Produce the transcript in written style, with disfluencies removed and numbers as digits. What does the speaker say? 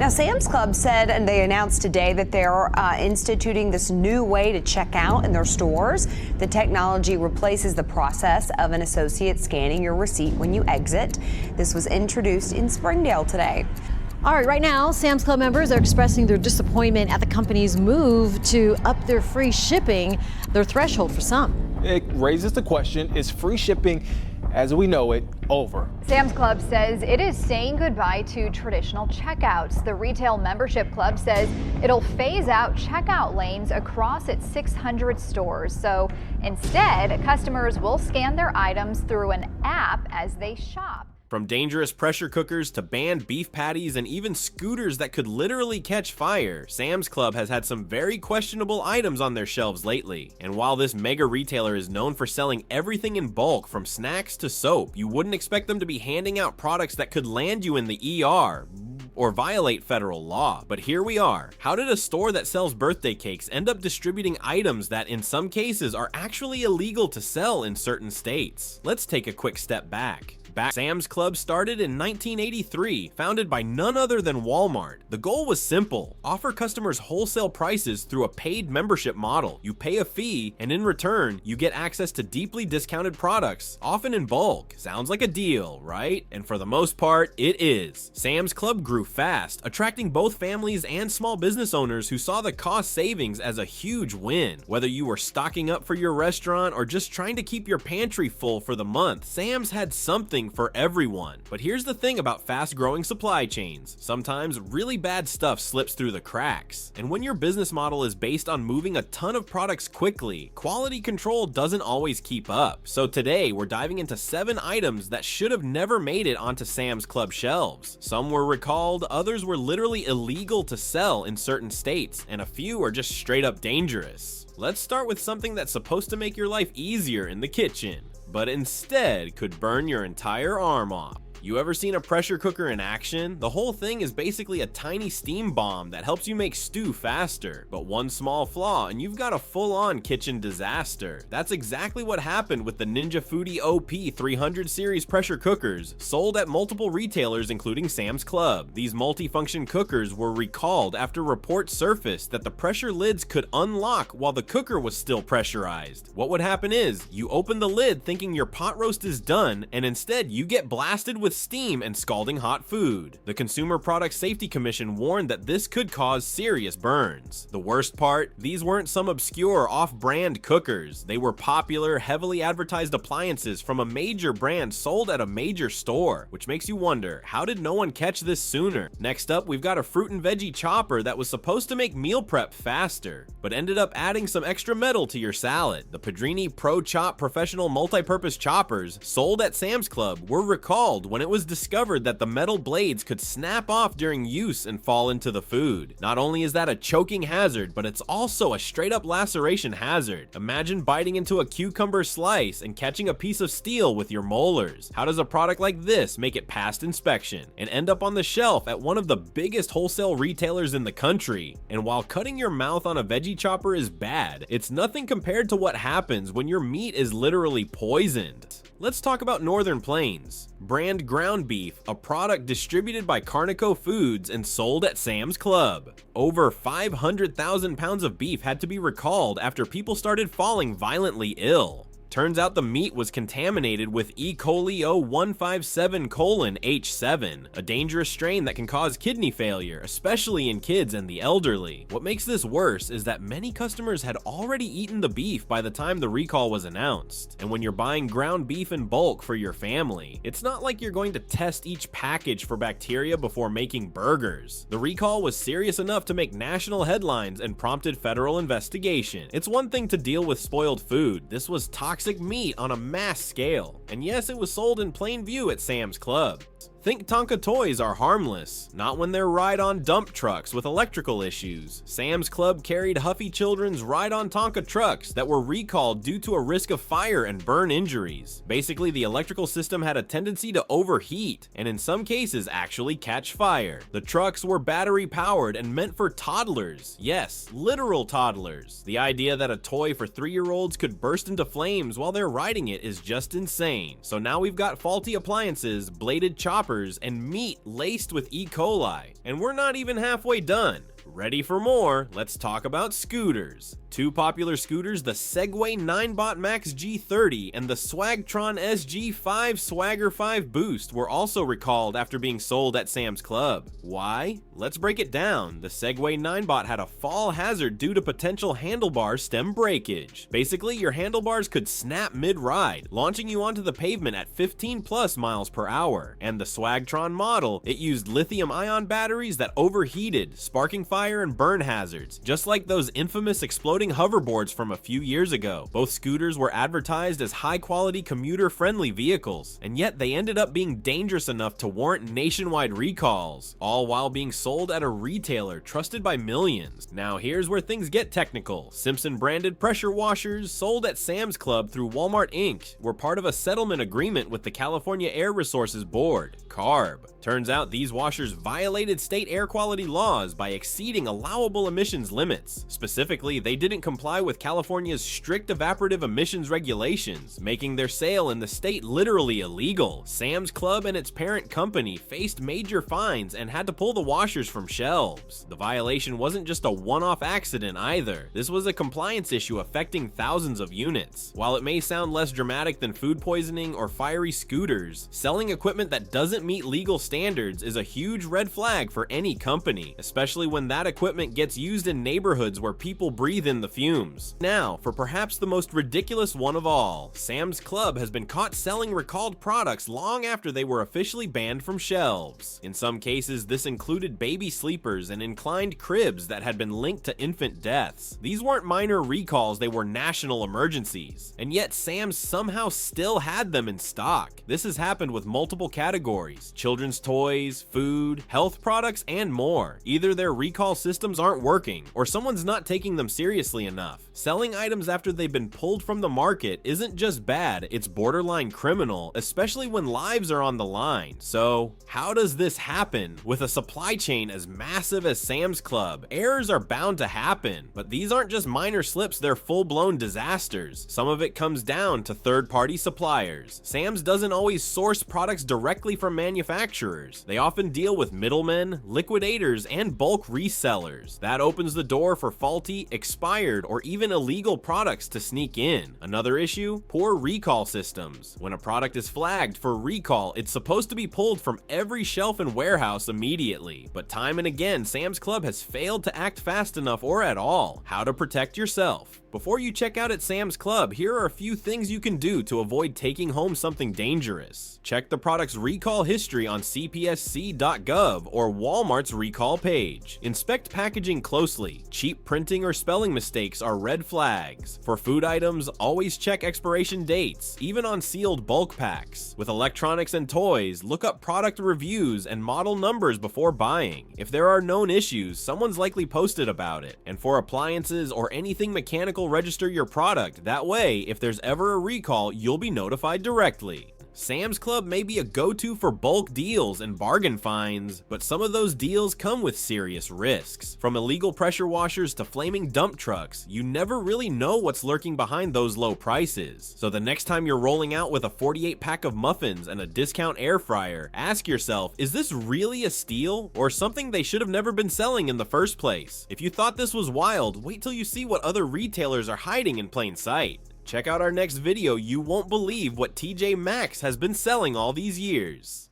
Now, Sam's Club said, and they announced today that they're instituting this new way to check out in their stores. The technology replaces the process of an associate scanning your receipt when you exit. This was introduced in Springdale today. All right now, Sam's Club members are expressing their disappointment at the company's move to up their free shipping, their threshold for some. It raises the question, is free shipping as we know it over? Sam's Club says it is saying goodbye to traditional checkouts. The retail membership club says it'll phase out checkout lanes across its 600 stores. So instead, customers will scan their items through an app as they shop. From dangerous pressure cookers to banned beef patties and even scooters that could literally catch fire, Sam's Club has had some very questionable items on their shelves lately. And while this mega retailer is known for selling everything in bulk from snacks to soap, you wouldn't expect them to be handing out products that could land you in the ER or violate federal law. But here we are. How did a store that sells birthday cakes end up distributing items that in some cases are actually illegal to sell in certain states? Let's take a quick step back. Sam's Club started in 1983, founded by none other than Walmart. The goal was simple: offer customers wholesale prices through a paid membership model. You pay a fee, and in return, you get access to deeply discounted products, often in bulk. Sounds like a deal, right? And for the most part, it is. Sam's Club grew fast, attracting both families and small business owners who saw the cost savings as a huge win. Whether you were stocking up for your restaurant or just trying to keep your pantry full for the month, Sam's had something for everyone. But here's the thing about fast-growing supply chains. Sometimes really bad stuff slips through the cracks. And when your business model is based on moving a ton of products quickly, quality control doesn't always keep up. So today, we're diving into 7 items that should have never made it onto Sam's Club shelves. Some were recalled, others were literally illegal to sell in certain states, and a few are just straight up dangerous. Let's start with something that's supposed to make your life easier in the kitchen, but instead could burn your entire arm off. You ever seen a pressure cooker in action? The whole thing is basically a tiny steam bomb that helps you make stew faster. But one small flaw and you've got a full-on kitchen disaster. That's exactly what happened with the Ninja Foodi OP 300 series pressure cookers, sold at multiple retailers including Sam's Club. These multi-function cookers were recalled after reports surfaced that the pressure lids could unlock while the cooker was still pressurized. What would happen is, you open the lid thinking your pot roast is done, and instead you get blasted with steam and scalding hot food. The Consumer Product Safety Commission warned that this could cause serious burns. The worst part, these weren't some obscure off-brand cookers. They were popular, heavily advertised appliances from a major brand sold at a major store, which makes you wonder, how did no one catch this sooner? Next up, we've got a fruit and veggie chopper that was supposed to make meal prep faster, but ended up adding some extra metal to your salad. The Pedrini Pro Chop Professional Multi-Purpose Choppers, sold at Sam's Club, were recalled when it was discovered that the metal blades could snap off during use and fall into the food. Not only is that a choking hazard, but it's also a straight up laceration hazard. Imagine biting into a cucumber slice and catching a piece of steel with your molars. How does a product like this make it past inspection and end up on the shelf at one of the biggest wholesale retailers in the country? And while cutting your mouth on a veggie chopper is bad, it's nothing compared to what happens when your meat is literally poisoned. Let's talk about Northern Plains. Brand ground beef, a product distributed by Carnico Foods and sold at Sam's Club. Over 500,000 pounds of beef had to be recalled after people started falling violently ill. Turns out the meat was contaminated with E. coli O157:H7, a dangerous strain that can cause kidney failure, especially in kids and the elderly. What makes this worse is that many customers had already eaten the beef by the time the recall was announced. And when you're buying ground beef in bulk for your family, it's not like you're going to test each package for bacteria before making burgers. The recall was serious enough to make national headlines and prompted federal investigation. It's one thing to deal with spoiled food. This was toxic meat on a mass scale. And yes, it was sold in plain view at Sam's Club. Think Tonka toys are harmless, not when they're ride-on dump trucks with electrical issues. Sam's Club carried Huffy Children's ride-on Tonka trucks that were recalled due to a risk of fire and burn injuries. Basically, the electrical system had a tendency to overheat, and in some cases actually catch fire. The trucks were battery-powered and meant for toddlers. Yes, literal toddlers. The idea that a toy for 3-year-olds could burst into flames while they're riding it is just insane. So now we've got faulty appliances, bladed choppers, wrappers, and meat laced with E. coli. And we're not even halfway done. Ready for more? Let's talk about scooters. Two popular scooters, the Segway 9bot Max G30 and the Swagtron SG5 Swagger 5 Boost were also recalled after being sold at Sam's Club. Why? Let's break it down. The Segway 9bot had a fall hazard due to potential handlebar stem breakage. Basically, your handlebars could snap mid-ride, launching you onto the pavement at 15+ miles per hour. And the Swagtron model, it used lithium-ion batteries that overheated, sparking fire and burn hazards, just like those infamous exploding hoverboards from a few years ago. Both scooters were advertised as high-quality commuter-friendly vehicles, and yet they ended up being dangerous enough to warrant nationwide recalls, all while being sold at a retailer trusted by millions. Now here's where things get technical. Simpson-branded pressure washers sold at Sam's Club through Walmart Inc. were part of a settlement agreement with the California Air Resources Board, CARB. Turns out these washers violated state air quality laws by exceeding allowable emissions limits. Specifically, they didn't comply with California's strict evaporative emissions regulations, making their sale in the state literally illegal. Sam's Club and its parent company faced major fines and had to pull the washers from shelves. The violation wasn't just a one-off accident either. This was a compliance issue affecting thousands of units. While it may sound less dramatic than food poisoning or fiery scooters, selling equipment that doesn't meet legal standards is a huge red flag for any company, especially when that equipment gets used in neighborhoods where people breathe in the fumes. Now, for perhaps the most ridiculous one of all, Sam's Club has been caught selling recalled products long after they were officially banned from shelves. In some cases, this included baby sleepers and inclined cribs that had been linked to infant deaths. These weren't minor recalls, they were national emergencies. And yet Sam's somehow still had them in stock. This has happened with multiple categories: children's toys, food, health products, and more. Either their recall systems aren't working, or someone's not taking them seriously enough. Selling items after they've been pulled from the market isn't just bad, it's borderline criminal, especially when lives are on the line. So, how does this happen? With a supply chain as massive as Sam's Club, errors are bound to happen, but these aren't just minor slips, they're full-blown disasters. Some of it comes down to third-party suppliers. Sam's doesn't always source products directly from manufacturers. They often deal with middlemen, liquidators, and bulk resellers. That opens the door for faulty, expired, or even illegal products to sneak in. Another issue? Poor recall systems. When a product is flagged for recall, it's supposed to be pulled from every shelf and warehouse immediately. But time and again, Sam's Club has failed to act fast enough or at all. How to protect yourself. Before you check out at Sam's Club, here are a few things you can do to avoid taking home something dangerous. Check the product's recall history on cpsc.gov or Walmart's recall page. Inspect packaging closely. Cheap printing or spelling mistakes are red flags. For food items, always check expiration dates, even on sealed bulk packs. With electronics and toys, look up product reviews and model numbers before buying. If there are known issues, someone's likely posted about it. And for appliances or anything mechanical, register your product. That way, if there's ever a recall, you'll be notified directly. Sam's Club may be a go-to for bulk deals and bargain finds, but some of those deals come with serious risks. From illegal pressure washers to flaming dump trucks, you never really know what's lurking behind those low prices. So the next time you're rolling out with a 48-pack of muffins and a discount air fryer, ask yourself, is this really a steal or something they should have never been selling in the first place? If you thought this was wild, wait till you see what other retailers are hiding in plain sight. Check out our next video. You won't believe what TJ Maxx has been selling all these years.